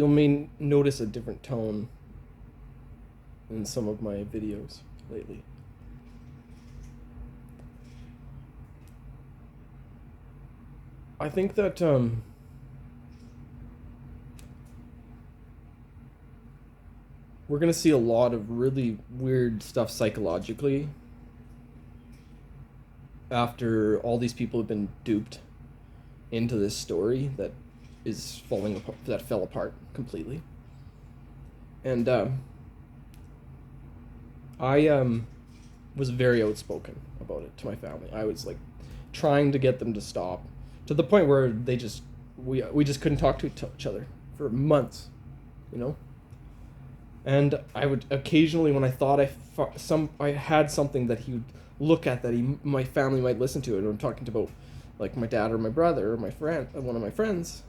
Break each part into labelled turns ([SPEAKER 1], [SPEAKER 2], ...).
[SPEAKER 1] may notice a different tone in some of my videos lately. I think that we're gonna see a lot of really weird stuff psychologically after all these people have been duped into this story that is falling apart, that fell apart completely. And I was very outspoken about it to my family. I was like trying to get them to stop, to the point where they just we just couldn't talk to each other for months, you know. And I would occasionally, when I thought I had something that he would look at that my family might listen to, and I'm talking about like my dad or my brother or my friend, one of my friends,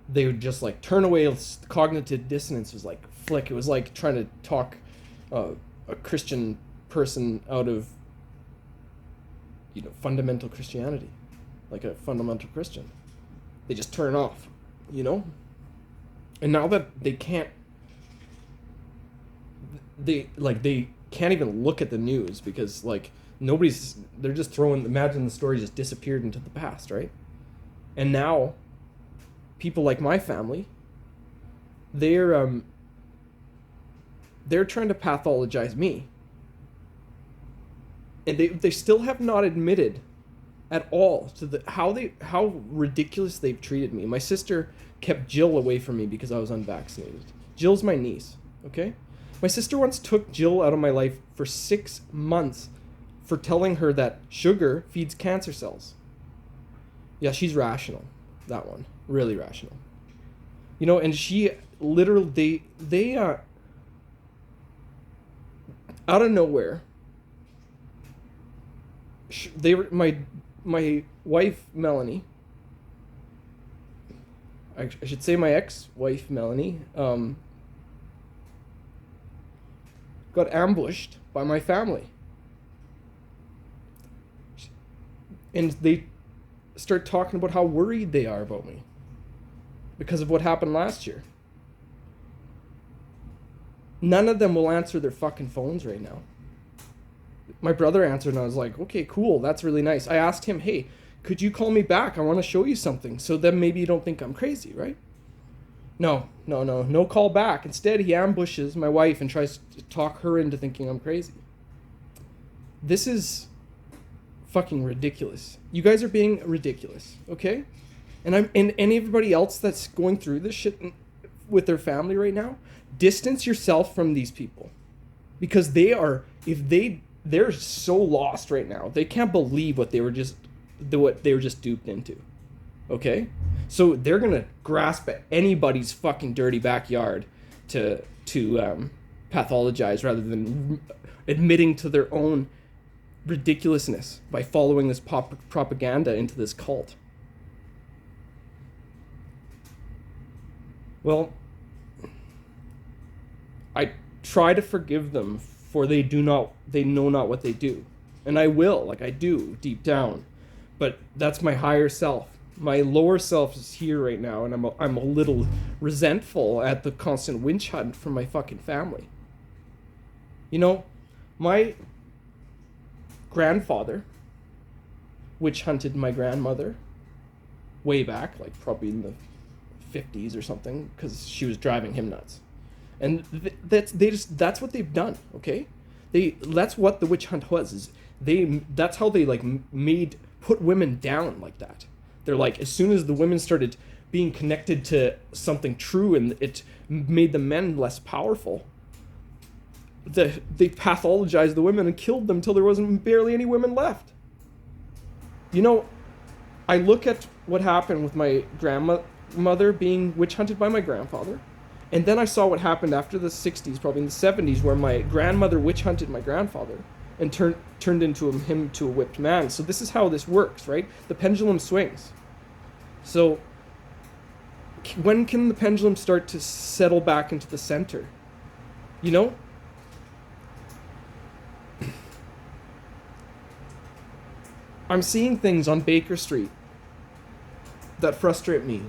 [SPEAKER 1] they would just like turn away. Cognitive dissonance was like flick. It was like trying to talk a Christian person out of, you know, fundamental Christianity, like a fundamental Christian. They just turn off, you know. And now that they can't even look at the news because like they're just throwing, imagine the story just disappeared into the past, right? And now people like my family, they're trying to pathologize me, and they still have not admitted at all to how ridiculous they've treated me. My sister kept Jill away from me because I was unvaccinated. Jill's my niece, okay? My sister once took Jill out of my life for 6 months for telling her that sugar feeds cancer cells. Yeah, she's rational. That one. Really rational. You know, and she literally, they out of nowhere, they were, my wife, Melanie, I should say my ex-wife, Melanie, got ambushed by my family. And they start talking about how worried they are about me because of what happened last year. None of them will answer their fucking phones right now. My brother answered and I was like, okay, cool, that's really nice. I asked him, hey, could you call me back? I want to show you something so then maybe you don't think I'm crazy, right? No call back. Instead, he ambushes my wife and tries to talk her into thinking I'm crazy. This is fucking ridiculous. You guys are being ridiculous, okay? And everybody else that's going through this shit with their family right now, distance yourself from these people, because they're so lost right now. They can't believe what they were just duped into. Okay? So they're gonna grasp at anybody's fucking dirty backyard to pathologize rather than admitting to their own ridiculousness by following this propaganda into this cult. Well, I try to forgive them, for they know not what they do. And I will, like I do, deep down. But that's my higher self. My lower self is here right now, and I'm a little resentful at the constant witch hunt from my fucking family. You know, my grandfather witch hunted my grandmother way back, like probably in the 50s or something, because she was driving him nuts. And that's what they've done, okay? That's what the witch hunt was. That's how they like put women down like that. They're like, as soon as the women started being connected to something true and it made the men less powerful, they pathologized the women and killed them till there wasn't barely any women left. You know, I look at what happened with my grandmother being witch hunted by my grandfather, and then I saw what happened after the 60s, probably in the 70s, where my grandmother witch hunted my grandfather and turned into him to a whipped man. So this is how this works, right? The pendulum swings. So when can the pendulum start to settle back into the center? You know? I'm seeing things on Baker Street that frustrate me.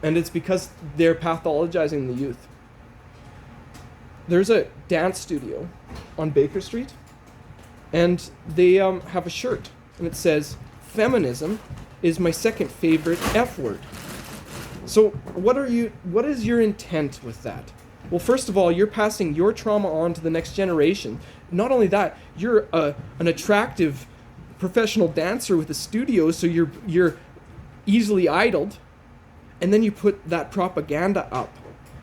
[SPEAKER 1] And it's because they're pathologizing the youth. There's a dance studio on Baker Street, and they have a shirt, and it says, "Feminism is my second favorite F word." So what is your intent with that? Well, first of all, you're passing your trauma on to the next generation. Not only that, you're an attractive professional dancer with a studio, so you're easily idled, and then you put that propaganda up.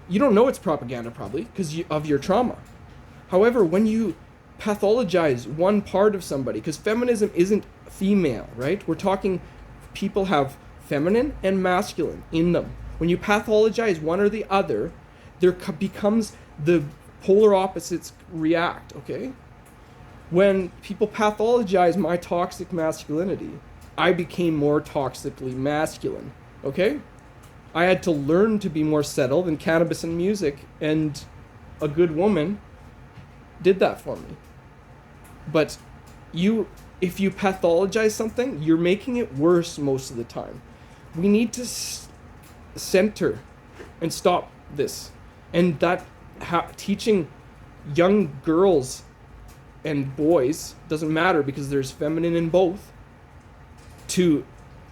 [SPEAKER 1] You don't know it's propaganda probably because of your trauma. However, when you pathologize one part of somebody, because feminism isn't female, right? We're talking people have feminine and masculine in them. When you pathologize one or the other, there becomes the polar opposites react, okay? When people pathologize my toxic masculinity, I became more toxically masculine, okay? I had to learn to be more settled, and cannabis and music and a good woman did that for me. But if you pathologize something, you're making it worse most of the time. We need to center and stop this. And that teaching young girls and boys, doesn't matter because there's feminine in both, to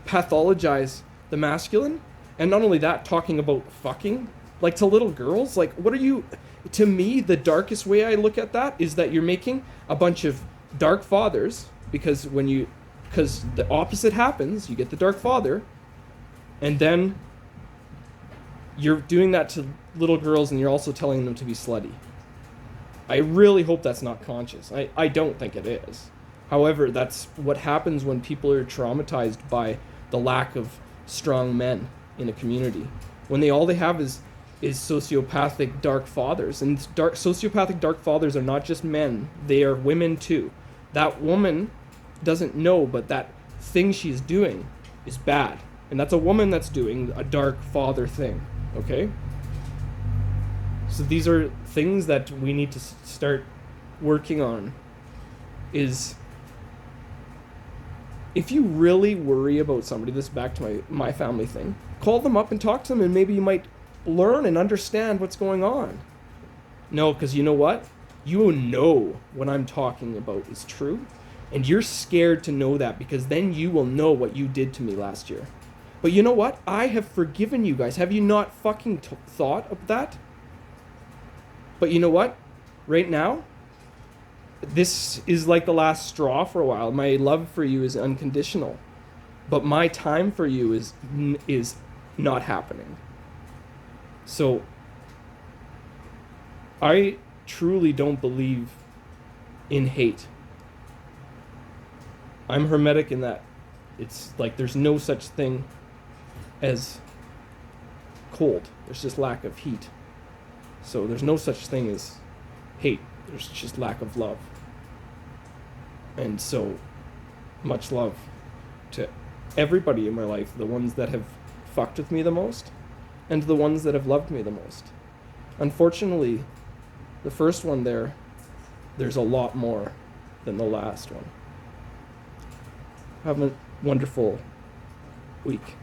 [SPEAKER 1] pathologize the masculine. And not only that, talking about fucking, like to little girls, like what are you, to me, the darkest way I look at that is that you're making a bunch of dark fathers, because the opposite happens, you get the dark father, and then you're doing that to little girls and you're also telling them to be slutty. I really hope that's not conscious. I don't think it is. However, that's what happens when people are traumatized by the lack of strong men in a community. When all they have is sociopathic dark fathers. And sociopathic dark fathers are not just men, they are women too. That woman doesn't know, but that thing she's doing is bad. And that's a woman that's doing a dark father thing, okay? So these are things that we need to start working on. Is if you really worry about somebody, this is back to my family thing, call them up and talk to them, and maybe you might learn and understand what's going on. No, because you know what? You know what I'm talking about is true, and you're scared to know that, because then you will know what you did to me last year. But you know what? I have forgiven you guys. Have you not fucking thought of that? But you know what? Right now, this is like the last straw for a while. My love for you is unconditional, but my time for you is not happening. So I truly don't believe in hate. I'm hermetic in that it's like there's no such thing as cold. There's just lack of heat. So there's no such thing as hate. There's just lack of love. And so much love to everybody in my life, the ones that have fucked with me the most and the ones that have loved me the most. Unfortunately, the first one there's a lot more than the last one. Have a wonderful week.